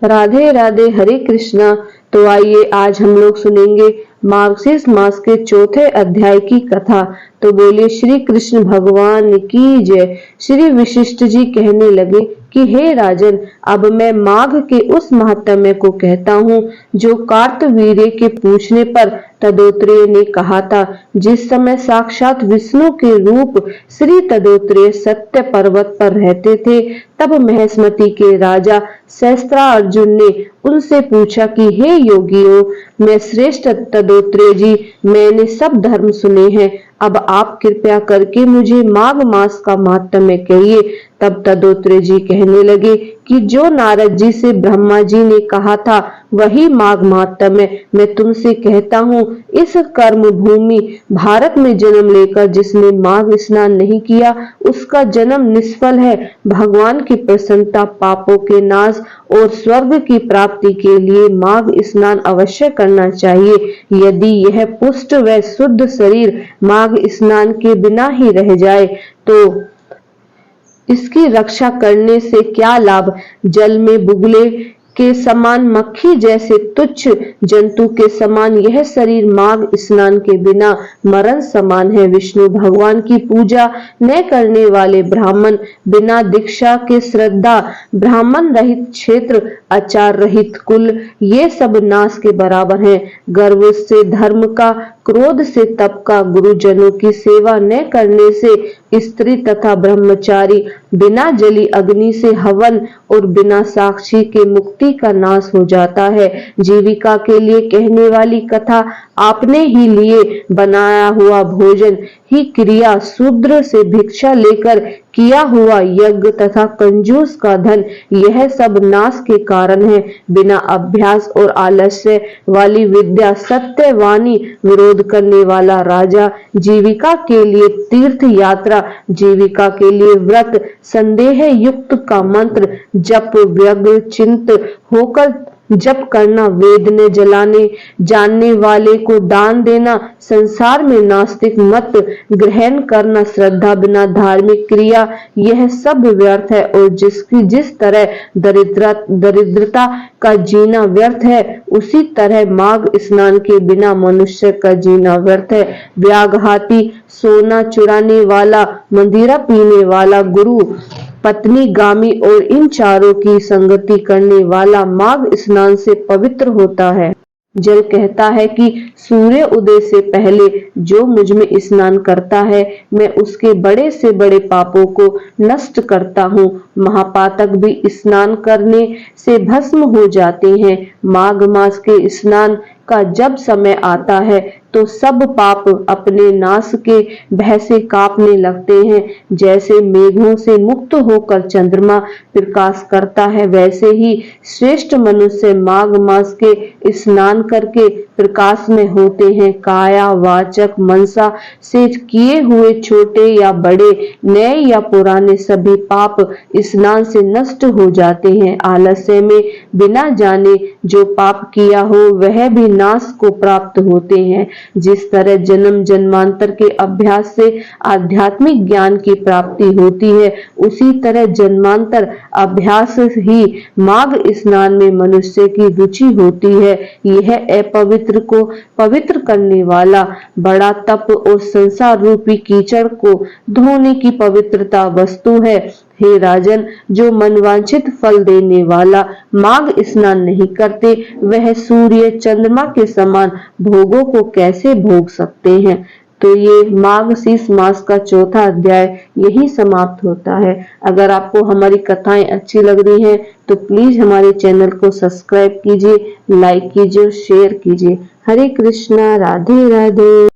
राधे राधे, हरे कृष्णा। तो आइए आज हम लोग सुनेंगे मार्गशीर्ष मास के चौथे अध्याय की कथा। तो बोले श्री कृष्ण भगवान की जय। श्री वशिष्ठ जी कहने लगे कि हे राजन, अब मैं माघ के उस महात्म्य को कहता हूँ जो कार्तवीर्य के पूछने पर तदोत्रेय ने कहा था। जिस समय साक्षात विष्णु के रूप श्री तदोत्रेय सत्य पर्वत पर रहते थे, तब महेश्मती के राजा सहस्त्रार्जुन ने उनसे पूछा कि हे योगियों, मैं श्रेष्ठ तदोत्रेय जी, मैंने सब धर्म सुने हैं, अब आप कृपया करके मुझे माघ मास का महात्म्य कहिए। तब तदोत्रेय जी कहने लगे कि जो नारद जी से ब्रह्मा जी ने कहा था वही माघ महात्म्य मैं तुमसे कहता हूँ। इस कर्म भूमि भारत में जन्म लेकर जिसने माघ स्नान नहीं किया, उसका जन्म निष्फल है। भगवान की प्रसन्नता, पापों के नाश और स्वर्ग की प्राप्ति के लिए माघ स्नान अवश्य करना चाहिए। यदि यह पुष्ट व शुद्ध शरीर माघ स्नान के बिना ही रह जाए तो इसकी रक्षा करने से क्या लाभ। जल में बुगले के समान, मक्खी जैसे तुच्छ जंतु के समान यह शरीर माघ स्नान के बिना मरण समान है। विष्णु भगवान की पूजा न करने वाले ब्राह्मण, बिना दीक्षा के श्रद्धा, ब्राह्मण रहित क्षेत्र, आचार रहित कुल, ये सब नाश के बराबर हैं। गर्व से धर्म का, क्रोध से तप का, गुरुजनों की सेवा न करने से स्त्री तथा ब्रह्मचारी, बिना जली अग्नि से हवन और बिना साक्षी के मुक्ति का नाश हो जाता है। जीविका के लिए कहने वाली कथा, आपने ही लिए बनाया हुआ भोजन ही क्रिया, शूद्र से भिक्षा लेकर किया हुआ यज्ञ तथा कंजूस का धन, यह सब नाश के कारण है। बिना अभ्यास और आलस्य वाली विद्या, सत्यवाणी विरोध करने वाला राजा, जीविका के लिए तीर्थ यात्रा, जीविका के लिए व्रत, संदेह युक्त का मंत्र जप, व्यग्र चिंत होकर जप करना, वेद ने जलाने जानने वाले को दान देना, संसार में नास्तिक मत ग्रहण करना, श्रद्धा बिना धार्मिक क्रिया, यह सब व्यर्थ है। और जिस तरह दरिद्रता का जीना व्यर्थ है, उसी तरह माघ स्नान के बिना मनुष्य का जीना व्यर्थ है। व्याघाती, सोना चुराने वाला, मदिरा पीने वाला, गुरु पत्नी गामी और इन चारों की संगति करने वाला माघ स्नान से पवित्र होता है। जल कहता है कि सूर्य उदय से पहले जो मुझ में स्नान करता है, मैं उसके बड़े से बड़े पापों को नष्ट करता हूँ। महापातक भी स्नान करने से भस्म हो जाते हैं। माघ मास के स्नान का जब समय आता है तो सब पाप अपने नाश के भय से कांपने लगते हैं। जैसे मेघों से मुक्त होकर चंद्रमा प्रकाश करता है, वैसे ही श्रेष्ठ मनुष्य माघ मास के स्नान करके प्रकाश में होते हैं। काया वाचक मनसा से किए हुए छोटे या बड़े, नए या पुराने सभी पाप स्नान से नष्ट हो जाते हैं। आलस्य में बिना जाने जो पाप किया हो वह भी नाश को प्राप्त होते हैं। जिस तरह जन्म जन्मांतर के अभ्यास से आध्यात्मिक ज्ञान की प्राप्ति होती है, उसी तरह जन्मांतर अभ्यास ही माघ स्नान में मनुष्य की रुचि होती है। यह अपवित्र को पवित्र करने वाला बड़ा तप और संसार रूपी कीचड़ को धोने की पवित्रता वस्तु है। हे राजन, जो मनवांछित फल देने वाला माघ स्नान नहीं करते, वह सूर्य चंद्रमा के समान भोगों को कैसे भोग सकते हैं। तो ये माघशीर्ष मास का चौथा अध्याय यही समाप्त होता है। अगर आपको हमारी कथाएं अच्छी लग रही हैं तो प्लीज हमारे चैनल को सब्सक्राइब कीजिए, लाइक कीजिए, शेयर कीजिए। हरे कृष्णा, राधे राधे।